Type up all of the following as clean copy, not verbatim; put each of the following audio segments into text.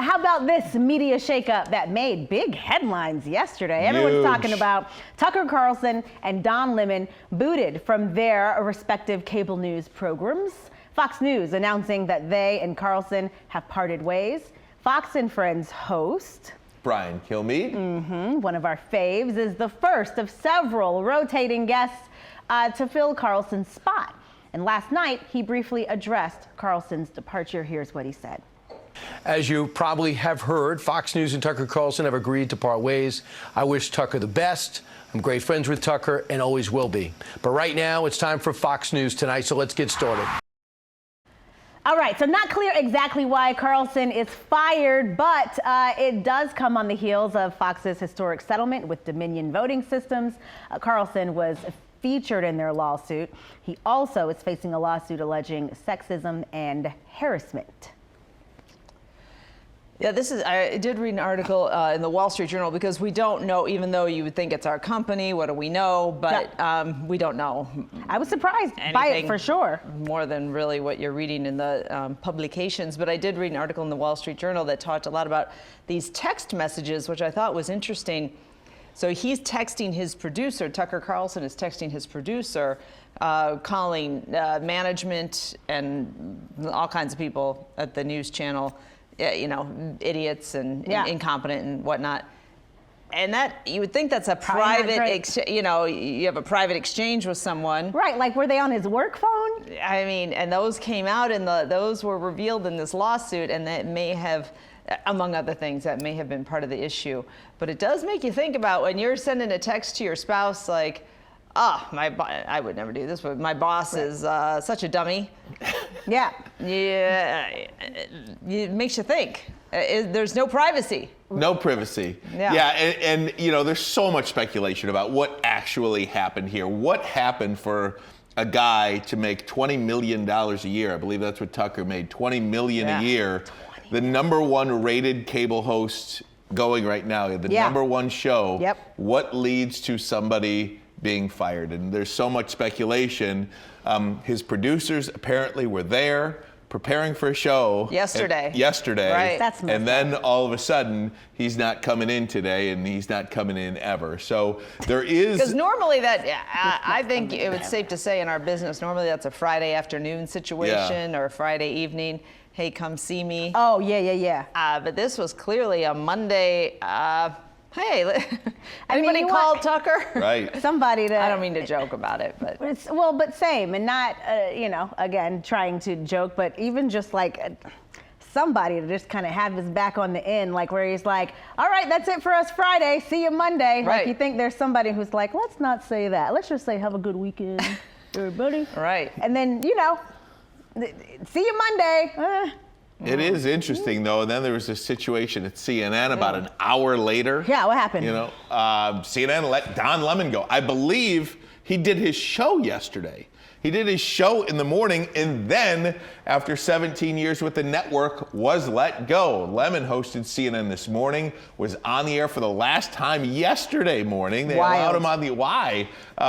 how about this media shakeup that made big headlines yesterday? Everyone's talking about Tucker Carlson and Don Lemon booted from their respective cable news programs. Fox News announcing that they and Carlson have parted ways. Fox and Friends host Brian Kilmeade, one of our faves, is the first of several rotating guests to fill Carlson's spot. And last night, he briefly addressed Carlson's departure. Here's what he said. As you probably have heard, Fox News and Tucker Carlson have agreed to part ways. I wish Tucker the best. I'm great friends with Tucker and always will be. But right now, it's time for Fox News Tonight, so let's get started. All right, so not clear exactly why Carlson is fired, but it does come on the heels of Fox's historic settlement with Dominion Voting Systems. Carlson was featured in their lawsuit. He also is facing a lawsuit alleging sexism and harassment. Yeah, I did read an article in the Wall Street Journal, because we don't know, even though you would think it's our company, what do we know? But we don't know. I was surprised by it for sure. More than really what you're reading in the publications. But I did read an article in the Wall Street Journal that talked a lot about these text messages, which I thought was interesting. So he's texting his producer, Tucker Carlson is texting his producer, calling management and all kinds of people at the news channel, idiots and incompetent and whatnot. And that, you would think that's a private, you have a private exchange with someone. Right, like were they on his work phone? I mean, and those came out and those were revealed in this lawsuit, and that may have, among other things, that may have been part of the issue. But it does make you think about when you're sending a text to your spouse like, I would never do this, but my boss is such a dummy. Yeah. Yeah, it makes you think. There's no privacy. No privacy. Yeah. And there's so much speculation about what actually happened here. What happened for a guy to make $20 million a year? I believe that's what Tucker made, $20 million a year. The #1 rated cable host going right now, the #1 show. Yep. What leads to somebody being fired? And there's so much speculation. His producers apparently were there preparing for a show yesterday. Right. That's and then all of a sudden he's not coming in today, and he's not coming in ever. So there is, because normally I think it's safe to say in our business, normally that's a Friday afternoon situation or a Friday evening. Hey, come see me. Oh, yeah. But this was clearly a Monday. Hey, anybody call Tucker? Right. Somebody to. I don't mean to joke about it, but. But same, and not, again, trying to joke, but even just like somebody to just kind of have his back on the end, like where he's like, all right, that's it for us Friday. See you Monday. Right. Like you think there's somebody who's like, let's not say that. Let's just say have a good weekend, everybody. Right. And then, see you Monday. It is interesting, though. And then there was a situation at CNN about an hour later. Yeah, what happened? CNN let Don Lemon go. I believe he did his show yesterday. He did his show in the morning, and then, after 17 years with the network, was let go. Lemon hosted CNN this morning, was on the air for the last time yesterday morning. They allowed him on the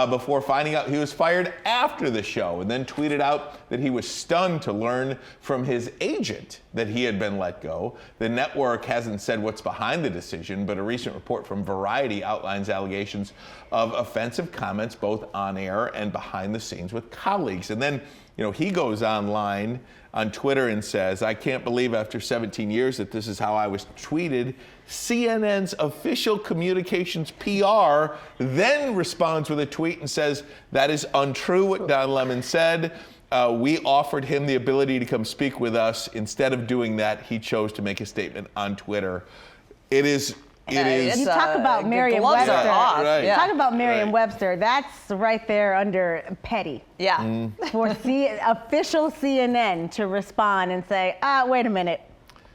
before finding out he was fired after the show, and then tweeted out that he was stunned to learn from his agent that he had been let go. The network hasn't said what's behind the decision, but a recent report from Variety outlines allegations of offensive comments both on air and behind the scenes with colleagues. And then, he goes online on Twitter and says, I can't believe after 17 years that this is how I was tweeted. CNN's official communications PR then responds with a tweet and says, that is untrue what Don Lemon said. We offered him the ability to come speak with us. Instead of doing that, he chose to make a statement on Twitter. It is. You talk about Merriam-Webster. Right. Yeah. Talk about Merriam-Webster. That's right there under petty. Yeah. For official CNN to respond and say, wait a minute.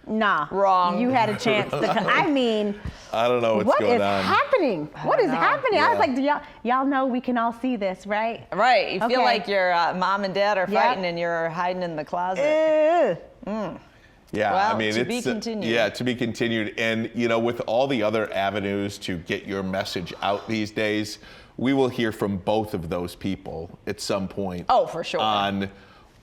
Nah. Wrong. You had a chance to I mean, I don't know what's going on. happening? What is happening? I was like, do y'all know we can all see this, right? Right. You feel like your mom and dad are fighting and you're hiding in the closet. Yeah, well, I mean, to be continued. To be continued. And, with all the other avenues to get your message out these days, we will hear from both of those people at some point. Oh, for sure. On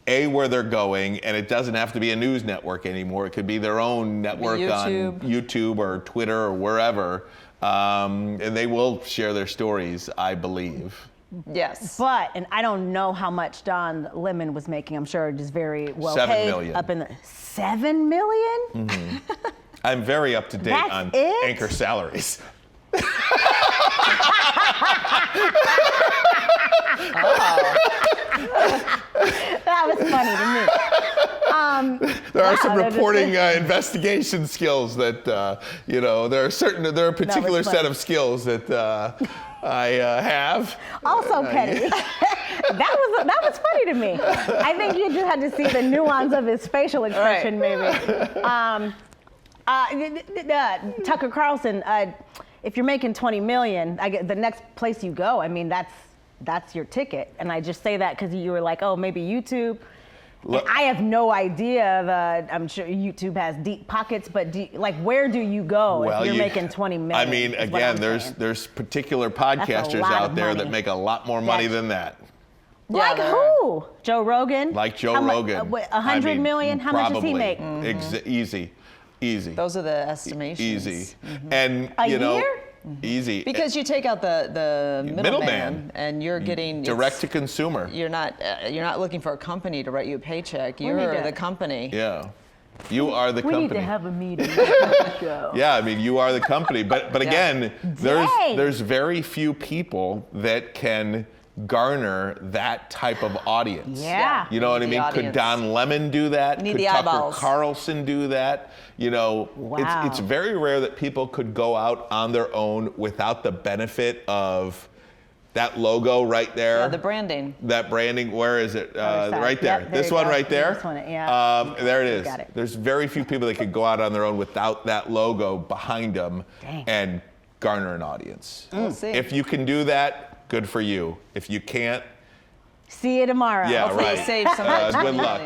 where they're going, and it doesn't have to be a news network anymore. It could be their own network on YouTube or Twitter or wherever, and they will share their stories, I believe. Yes. But, and I don't know how much Don Lemon was making. I'm sure it is very well $7 paid. million. Up in the $7 million? Mm-hmm. I'm very up to date That's on it? anchor salaries. That was funny to me. There are some reporting investigation skills that there are a particular set of skills that I have. Also petty. that was funny to me. I think you just had to see the nuance of his facial expression, maybe. Tucker Carlson, if you're making $20 million, the next place you go, I mean, that's your ticket. And I just say that because you were like, oh, maybe YouTube. Look, I have no idea that I'm sure YouTube has deep pockets, but where do you go if you're making $20 million? I mean, again, there's particular podcasters out there that make a lot lot more money than that. Like who? Joe Rogan? Like Joe Rogan. $100 million? How much does he make? Easy. Those are the estimations. Easy. Mm-hmm. And a year? Easy. Because you take out the middleman, and you're getting direct to consumer. You're not looking for a company to write you a paycheck. You're the company. Yeah. You are the company. We need to have a meeting. Yeah, I mean, you are the company. But again, there's very few people that can garner that type of audience. Yeah. You know what I mean? Could Don Lemon do that? Could Tucker Carlson do that? You know, it's very rare that people could go out on their own without the benefit of that logo right there. Yeah, the branding. That branding, where is it? Right there. Yep, this one right there. This one, yeah. There it is. Got it. There's very few people that could go out on their own without that logo behind them and garner an audience. We'll see. If you can do that, good for you. If you can't, see you tomorrow. yeah, Hopefully right. you save some Good luck.